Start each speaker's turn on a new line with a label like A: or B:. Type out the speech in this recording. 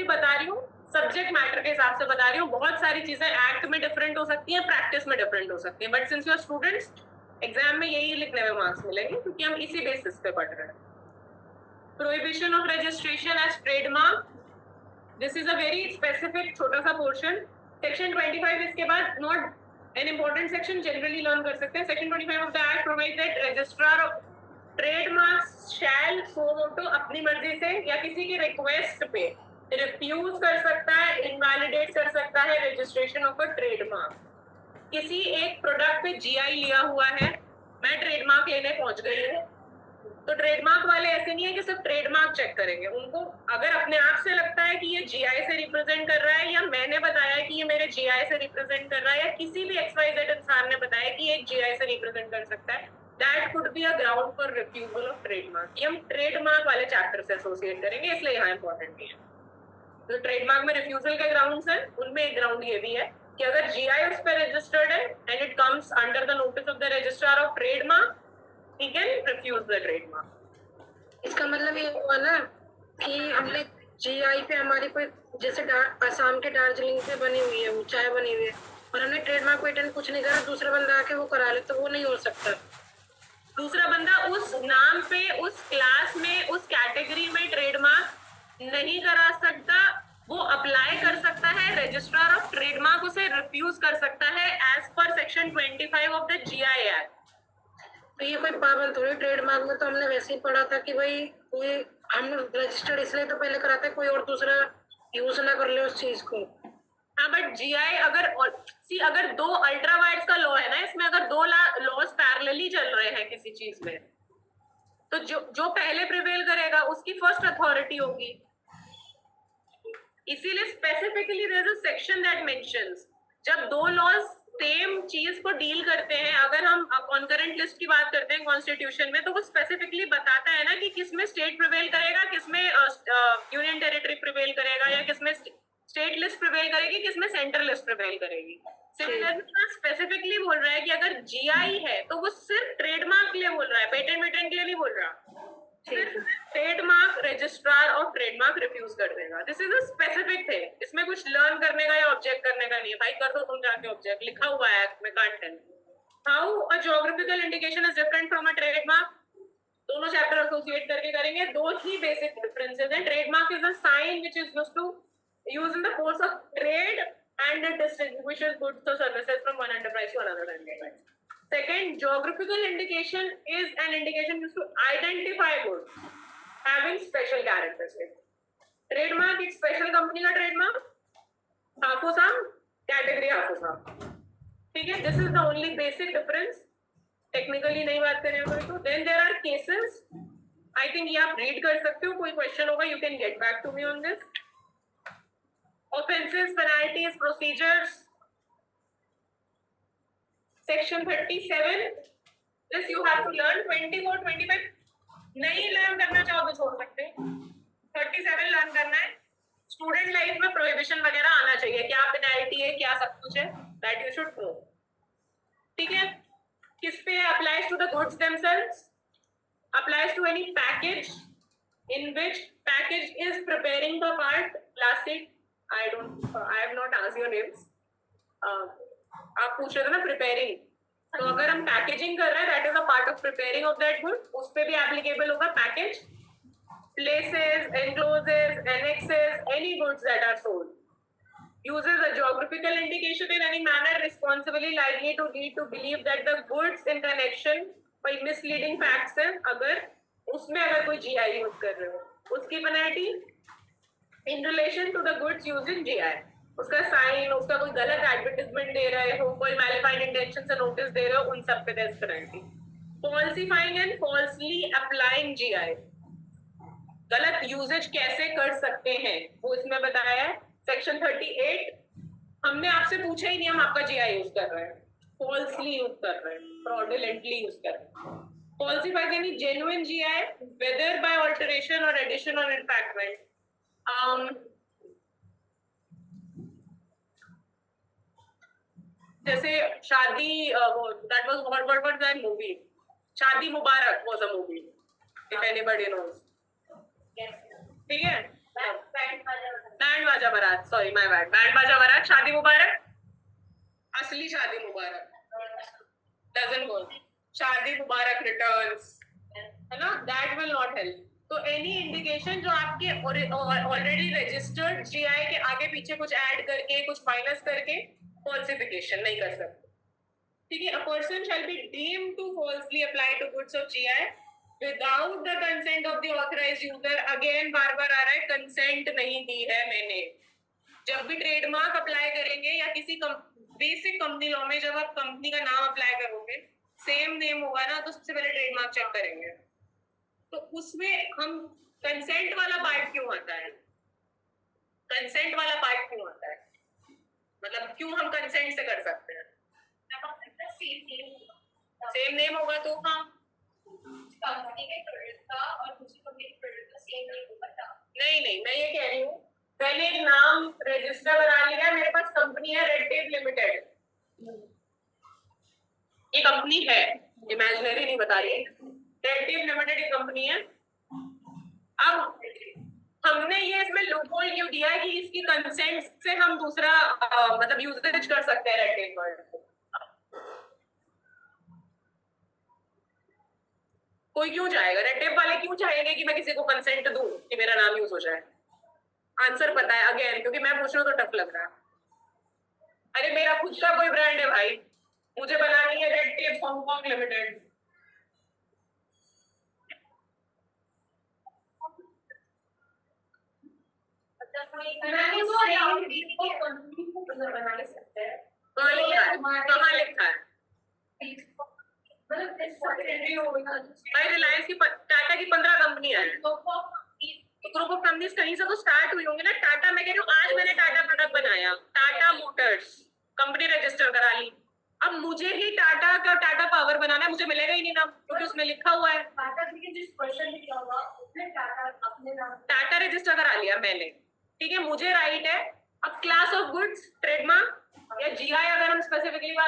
A: बता रही हूँ, सब्जेक्ट मैटर के हिसाब से बता रही हूँ। बहुत सारी चीजें एक्ट में डिफरेंट हो सकती हैं, प्रैक्टिस में डिफरेंट हो सकती हैं, but since you are students, exam में यही लिखने में मार्क्स मिलेंगे क्योंकि हम इसी बेसिस पे पढ़ रहे हैं। Prohibition of registration as trademark, this is a very specific छोटा सा पोर्शन। सेक्शन 25 इसके बाद not an important section, generally learn कर सकते हैं। Section 25 of the act provide that registrar of trademarks shall सो मोटो अपनी मर्जी से या किसी की रिक्वेस्ट पे रिफ्यूज कर सकता है, इनवैलिडेट कर सकता है रजिस्ट्रेशन ऑफ अ ट्रेडमार्क। किसी एक प्रोडक्ट पे जीआई लिया हुआ है, मैं ट्रेडमार्क लेने पहुंच गई हूँ, तो ट्रेडमार्क वाले ऐसे नहीं है कि सिर्फ ट्रेडमार्क चेक करेंगे। उनको अगर अपने आप से लगता है कि ये जीआई से रिप्रेजेंट कर रहा है, या मैंने बताया कि ये मेरे जीआई से रिप्रेजेंट कर रहा है, या किसी भी XYZ इंसान ने बताया कि ये जीआई से रिप्रेजेंट कर सकता है, that could be a ground for refusal of trademark. ये हम ट्रेडमार्क वाले चैप्टर से एसोसिएट करेंगे, इसलिए यहाँ इंपॉर्टेंट है। तो ट्रेडमार्क में रिफ्यूजल के ग्राउंड्स हैं, उनमें एक ग्राउंड ये भी है कि अगर जीआई उस पर रजिस्टर्ड है and it comes under the notice of the registrar of trademark, he can refuse the trademark।
B: इसका मतलब ये हुआ ना कि हमने जीआई पे हमारी कोई जैसे असम के दार्जिलिंग से बनी हुई है, वो चाय बनी हुई है, और हमने ट्रेडमार्क पेटेंट कुछ नहीं करा, दूसरा बंदा आके वो करा ले, तो वो नहीं हो सकता।
A: दूसरा बंदा उस नाम पे, उस क्लास में, उस कैटेगरी में ट्रेडमार्क नहीं करा सकता। वो अप्लाई कर सकता है, रजिस्ट्रार ऑफ ट्रेडमार्क उसे रिफ्यूज कर सकता है as per section 25 of the GI act.
B: तो ये कोई पाबंद थोड़ी, ट्रेडमार्क में तो हमने वैसे ही पढ़ा था कि भाई कोई हम रजिस्टर्ड इसलिए तो पहले कराते, कोई और दूसरा यूज ना कर ले उस चीज को।
A: हाँ, बट जीआई अगर दो अल्ट्रा वाइड्स का लॉ है ना, इसमें अगर दो लॉज पैरेलली चल रहे हैं किसी चीज में, तो जो पहले प्रिवेल करेगा उसकी फर्स्ट अथॉरिटी होगी। इसीलिए specifically there is a section that mentions, जब दो लॉज सेम चीज को डील करते हैं, अगर हम कॉन्करेंट लिस्ट की बात करते हैं कॉन्स्टिट्यूशन में, तो वो स्पेसिफिकली बताता है ना कि किसमें स्टेट प्रिवेल करेगा, किसमें यूनियन टेरिटरी प्रिवेल करेगा, या किसमें स्टेट लिस्ट प्रिवेल करेगी, किसमें सेंट्रल लिस्ट प्रिवेल करेगी। स्पेसिफिकली बोल रहा है कि अगर जीआई है तो वो सिर्फ ट्रेडमार्क के लिए बोल रहा है, पेटेंट के लिए नहीं बोल रहा। सिर्फ trademark registrar of trademark refuse कर देगा। This is a specific thing, इसमें कुछ लर्न करने का या ऑब्जेक्ट करने का नहीं है। भाई कर दो तुम जाके ऑब्जेक्ट, लिखा हुआ है एक्ट में, can't tell how a geographical indication is different from a trademark. दोनों चैप्टर एसोसिएट करके करेंगे। दो ही बेसिक डिफरेंसेस हैं। Trademark is a sign which is used to use in the course of trade and it distinguishes goods or services from one enterprise to another enterprise. Second, geographical indication is an indication used to identify goods having special characteristics. Trademark, it's special company का trademark, हाफूसाम category हाफूसाम, ठीक है। This is the only basic difference. Technically नहीं बात करें तो then there are cases. I think ये आप read कर सकते हो, कोई question होगा you can get back to me on this. Offenses, penalties, procedures. Section 37. This you have to learn. 24, 25 नहीं लर्न करना चाहो तो छोड़ सकते हैं। 37 लर्न करना है। स्टूडेंट लाइफ में प्रोहिबिशन वगैरह आना चाहिए, क्या पेनल्टी है, क्या सब कुछ है, दैट यू शुड नो, ठीक है। किस पे applies to the goods themselves, applies to any package in which package is preparing the part plastic. I have not asked your names. आप पूछ रहे थे ना प्रिपेयरिंग, तो अगर हम पैकेजिंग कर रहे हैं, that is a part of preparing of that good, उस पे भी एप्लीकेबल होगा package. Places, enclosures, annexes, any goods that are sold, uses a geographical indication in any manner responsibly likely to lead to believe that the goods in connection by misleading facts है, अगर उसमें अगर कोई GI use कर रहे हो, उसकी penalty in relation to the goods used in GI, उसका साइन, उसका कोई गलत एडवर्टाइजमेंट दे रहे हो, कोई मैलिफाइड इंटेंशन से नोटिस दे रहे हो, उन सब पे there is penalty. Falsifying and falsely applying GI, गलत यूजेज कैसे कर सकते हैं वो इसमें बताया है। सेक्शन 38। हमने आपसे पूछा ही नहीं हम आपका GI यूज कर रहे हैं, फॉल्सली यूज कर रहे हैं, फ्रॉडुलेंटली यूज कर रहे हैं। फॉल्सिफाइज यानी genuine GI, whether by alteration और एडिशन और इनफैक्टमेंट। जैसे शादी, that was what was that movie? शादी मुबारक was a movie, if anybody knows. ठीक है, बैंड बाजा बारात, सॉरी माय बैड, बैंड बाजा बारात, शादी मुबारक, असली शादी मुबारक, डजंट वर्क, शादी मुबारक रिटर्न्स, है ना, दैट विल नॉट हेल्प। तो एनी इंडिकेशन जो आपके ऑलरेडी रजिस्टर्ड जीआई के आगे पीछे कुछ ऐड करके कुछ माइनस करके फॉल्सिफिकेशन नहीं कर सकते, ठीक है। A person shall be deemed to falsely apply to goods of GI without the consent of the authorised user. Again बार बार आ रहा है, कंसेंट नहीं दी है मैंने। जब भी ट्रेडमार्क अप्लाई करेंगे या किसी बेसिक कंपनी लॉ में जब आप कंपनी का नाम अप्लाई करोगे, सेम नेम होगा ना, तो सबसे पहले ट्रेडमार्क चेक करेंगे। तो उसमें हम कंसेंट वाला पार्ट क्यों आता है, कंसेंट वाला पार्ट क्यों आता है, मतलब क्यों हम कंसेंट से कर सकते हैं? सेम नेम होगा तो हाँ, नहीं नहीं, मैं ये कह रही हूँ मैंने एक नाम रजिस्टर करा लिया, मेरे पास कंपनी है रेड टेप लिमिटेड, ये कंपनी है, इमेजिनरी नहीं बता रही, रेड टेप लिमिटेड ये कंपनी है। अब हमने ये इसमें लूपहोल क्यों दिया है कि इसकी कंसेंट से हम दूसरा मतलब यूजेज कर सकते हैं रेड टेप वर्ड को। कोई क्यों चाहेगा, रेड टेप वाले क्यों चाहेंगे कि मैं किसी को कंसेंट दूं कि मेरा नाम यूज हो जाए? आंसर पता है अगेन, क्योंकि मैं पूछ रहा हूँ तो टफ लग रहा है। अरे मेरा खुद का कोई ब्रांड है भाई, मुझे बनानी है रेड टेप हांगकांग लिमिटेड, कहाँ लिखा है? भाई रिलायंस की टाटा की 15 कंपनियां हैं, तो ग्रुप ऑफ कंपनीज कहीं से तो स्टार्ट हुई होंगी ना। टाटा, मैं कह रही हूँ आज मैंने टाटा प्रोडक्ट बनाया, टाटा मोटर्स कंपनी रजिस्टर करा ली, अब मुझे ही टाटा का टाटा पावर बनाना है, मुझे मिलेगा ही नहीं नाम, क्योंकि उसमें लिखा हुआ है टाटा रजिस्टर करा लिया मैंने, ठीक है, मुझे राइट है। अब क्लास ऑफ गुड्स, ट्रेडमार्क या जीआई अगर हम स्पेसिफिकली